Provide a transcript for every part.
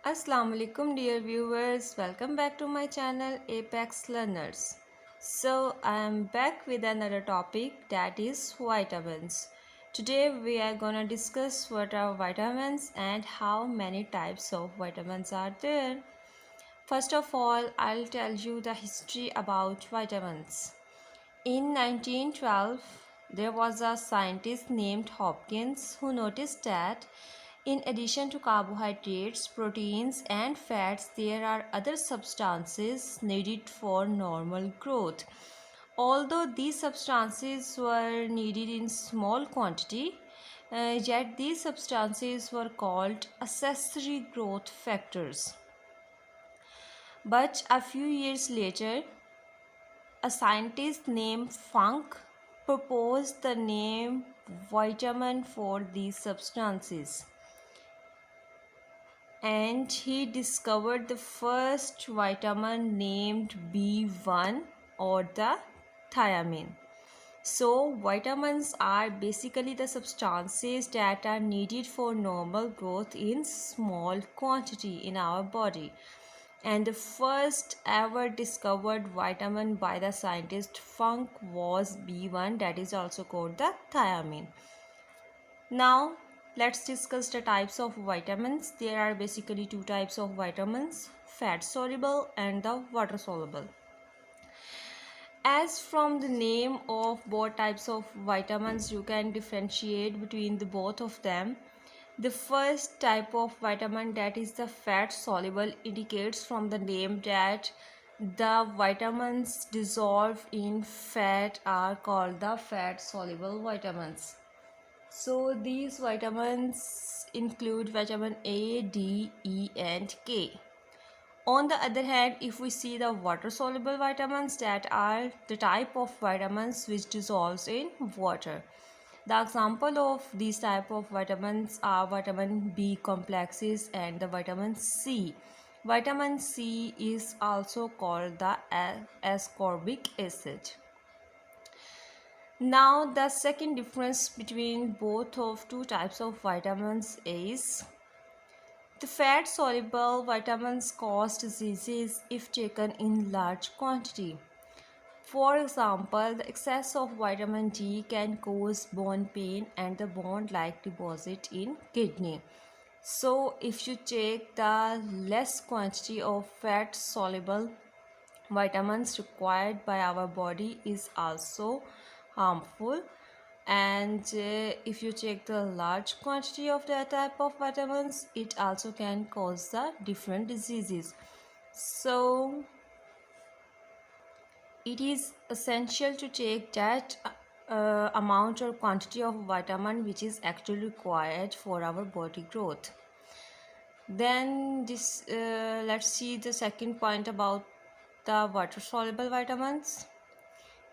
Assalamu alaikum dear viewers, welcome back to my channel Apex Learners. So I am back with another topic, that is vitamins. Today we are gonna discuss what are vitamins and how many types of vitamins are there. First of all, I'll tell you the history about vitamins. In 1912, there was a scientist named Hopkins who noticed that in addition to carbohydrates, proteins, and fats, there are other substances needed for normal growth. Although these substances were needed in small quantity, yet these substances were called accessory growth factors. But a few years later, a scientist named Funk proposed the name vitamin for these substances, and he discovered the first vitamin named B1 or the thiamine. So, vitamins are basically the substances that are needed for normal growth in small quantity in our body. And the first ever discovered vitamin by the scientist Funk was B1, that is also called the thiamine. Now let's discuss the types of vitamins. There are basically two types of vitamins, fat soluble and the water soluble. As from the name of both types of vitamins, you can differentiate between the both of them. The first type of vitamin, that is the fat soluble, indicates from the name that the vitamins dissolved in fat are called the fat soluble vitamins. So these vitamins include vitamin A, D, E and K. On the other hand, if we see the water soluble vitamins, that are the type of vitamins which dissolves in water. The example of these type of vitamins are vitamin B complexes and the vitamin C. Vitamin C is also called the ascorbic acid. Now the second difference between both of two types of vitamins is the fat soluble vitamins cause diseases if taken in large quantity. For example, the excess of vitamin D can cause bone pain and the bone-like deposit in kidney. So if you take the less quantity of fat soluble vitamins required by our body is also harmful, and if you take the large quantity of that type of vitamins, it also can cause the different diseases. So it is essential to take that amount or quantity of vitamin which is actually required for our body growth. Then let's see the second point about the water soluble vitamins.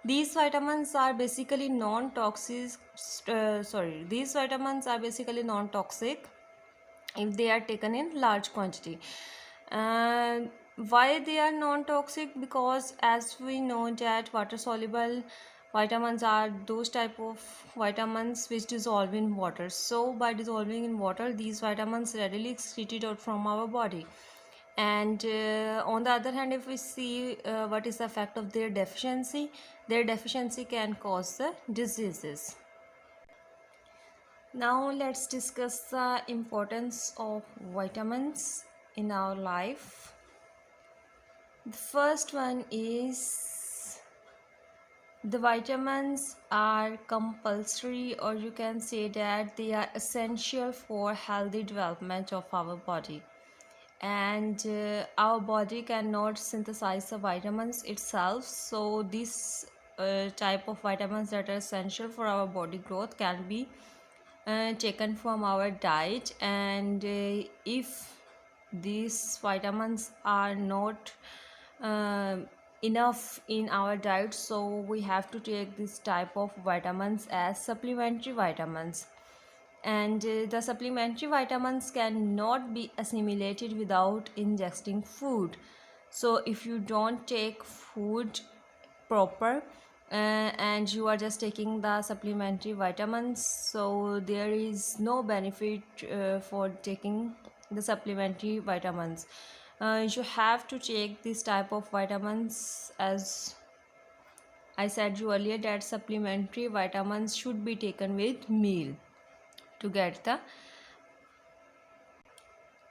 These vitamins are basically non-toxic. These vitamins are basically non-toxic if they are taken in large quantity. And why they are non-toxic? Because as we know that water soluble vitamins are those type of vitamins which dissolve in water. So by dissolving in water, these vitamins readily excreted out from our body. And on the other hand, if we see what is the effect of their deficiency can cause the diseases. Now let's discuss the importance of vitamins in our life. The first one is the vitamins are compulsory, or you can say that they are essential for healthy development of our body. And our body cannot synthesize the vitamins itself, so this type of vitamins that are essential for our body growth can be taken from our diet. And if these vitamins are not uh, enough in our diet, so we have to take this type of vitamins as supplementary vitamins. And the supplementary vitamins cannot be assimilated without ingesting food. So if you don't take food proper and you are just taking the supplementary vitamins, so there is no benefit for taking the supplementary vitamins. You have to take this type of vitamins, as I said you earlier, that supplementary vitamins should be taken with meal to get the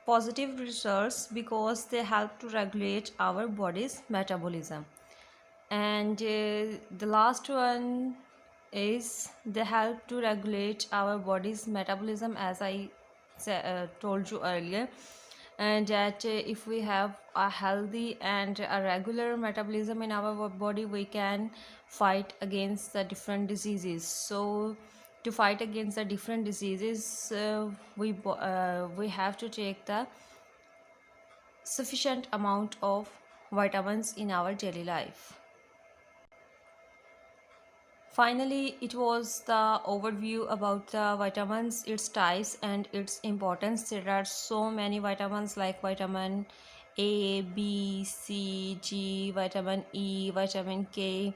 positive results, because they help to regulate our body's metabolism. And the last one is they help to regulate our body's metabolism, as I told you earlier. And that if we have a healthy and a regular metabolism in our body, we can fight against the different diseases. So to fight against the different diseases, we have to take the sufficient amount of vitamins in our daily life. Finally, it was the overview about the vitamins, its types, and its importance. There are so many vitamins like vitamin A, B, C, G, vitamin E, vitamin K.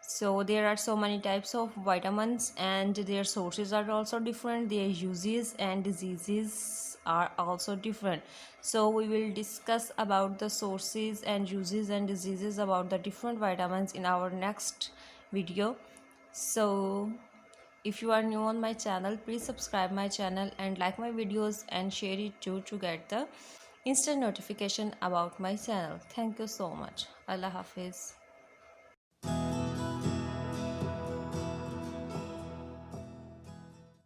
So there are so many types of vitamins, and their sources are also different. Their uses and diseases are also different. So we will discuss about the sources and uses and diseases about the different vitamins in our next video. So if you are new on my channel, please subscribe my channel and like my videos and share it too, to get the instant notification about my channel. Thank you so much. Allah Hafiz.